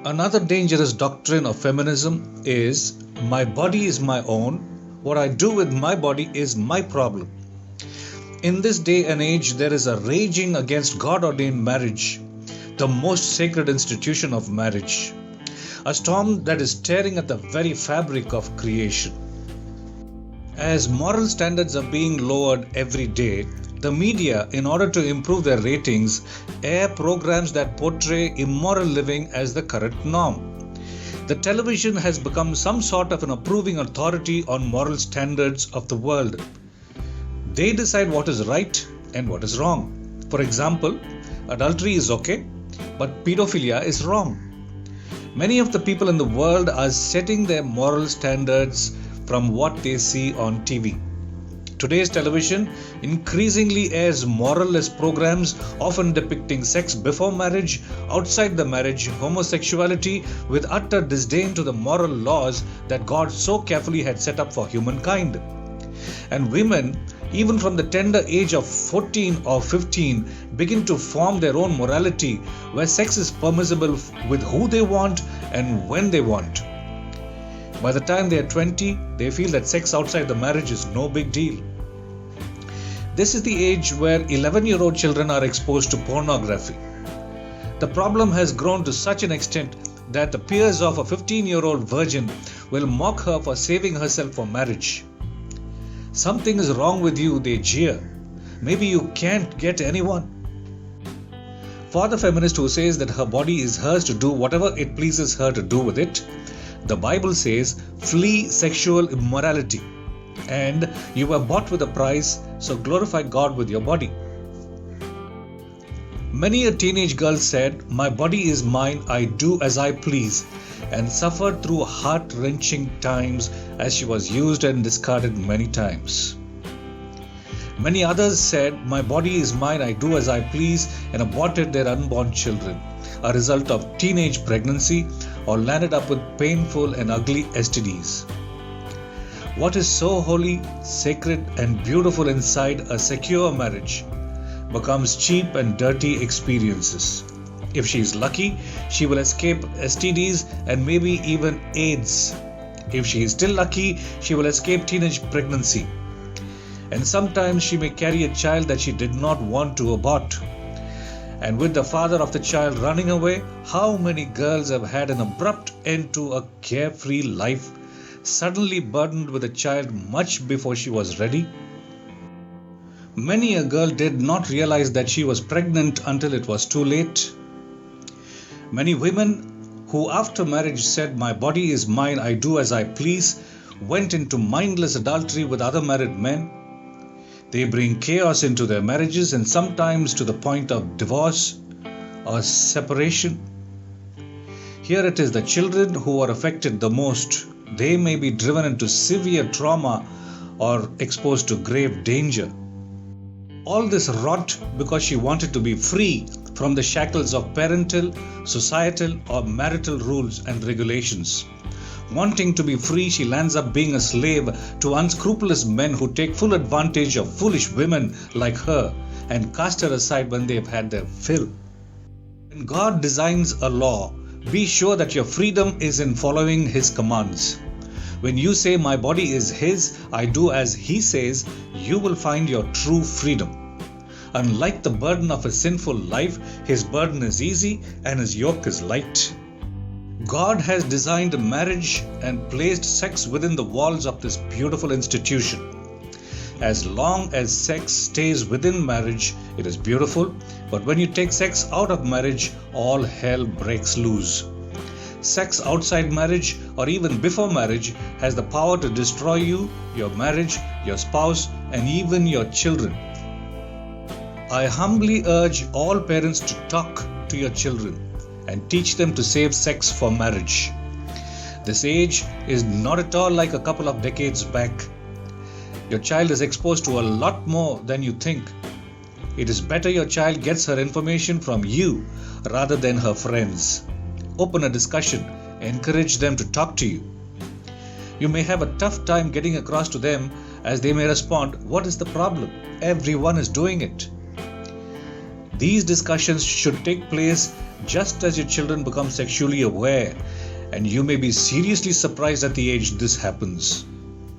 Another dangerous doctrine of feminism is my body is my own, what I do with my body is my problem. In this day and age, there is a raging against God-ordained marriage, the most sacred institution of marriage, a storm that is tearing at the very fabric of creation. As moral standards are being lowered every day, the media, in order to improve their ratings, air programs that portray immoral living as the current norm. The television has become some sort of an approving authority on moral standards of the world. They decide what is right and what is wrong. For example, adultery is okay, but pedophilia is wrong. Many of the people in the world are setting their moral standards from what they see on TV. Today's television increasingly airs moralless programs, often depicting sex before marriage, outside the marriage, homosexuality, with utter disdain to the moral laws that God so carefully had set up for humankind. And women, even from the tender age of 14 or 15, begin to form their own morality, where sex is permissible with who they want and when they want. By the time they are 20, they feel that sex outside the marriage is no big deal. This is the age where 11-year-old children are exposed to pornography. The problem has grown to such an extent that the peers of a 15-year-old virgin will mock her for saving herself for marriage. Something is wrong with you, they jeer. Maybe you can't get anyone. For the feminist who says that her body is hers to do whatever it pleases her to do with it, the Bible says, flee sexual immorality. And you were bought with a price, so glorify God with your body. Many a teenage girl said, my body is mine, I do as I please, and suffered through heart-wrenching times as she was used and discarded many times. Many others said, my body is mine, I do as I please, and aborted their unborn children, a result of teenage pregnancy, or landed up with painful and ugly STDs. What is so holy, sacred, and beautiful inside a secure marriage becomes cheap and dirty experiences. If she is lucky, she will escape STDs and maybe even AIDS. If she is still lucky, she will escape teenage pregnancy. And sometimes she may carry a child that she did not want to abort. And with the father of the child running away, how many girls have had an abrupt end to a carefree life, suddenly burdened with a child much before she was ready? Many a girl did not realize that she was pregnant until it was too late. Many women who after marriage said, my body is mine, I do as I please, went into mindless adultery with other married men. They bring chaos into their marriages and sometimes to the point of divorce or separation. Here it is the children who are affected the most. They may be driven into severe trauma or exposed to grave danger. All this rot because she wanted to be free from the shackles of parental, societal, or marital rules and regulations. Wanting to be free, she lands up being a slave to unscrupulous men who take full advantage of foolish women like her and cast her aside when they have had their fill. When God designs a law, be sure that your freedom is in following His commands. When you say, my body is His, I do as He says, you will find your true freedom. Unlike the burden of a sinful life, His burden is easy and His yoke is light. God has designed marriage and placed sex within the walls of this beautiful institution. As long as sex stays within marriage, it is beautiful, but when you take sex out of marriage, all hell breaks loose. Sex outside marriage or even before marriage has the power to destroy you, your marriage, your spouse, and even your children. I humbly urge all parents to talk to your children and teach them to save sex for marriage. This age is not at all like a couple of decades back. Your child is exposed to a lot more than you think. It is better your child gets her information from you rather than her friends. Open a discussion, encourage them to talk to you. You may have a tough time getting across to them as they may respond, what is the problem? Everyone is doing it. These discussions should take place just as your children become sexually aware, and you may be seriously surprised at the age this happens.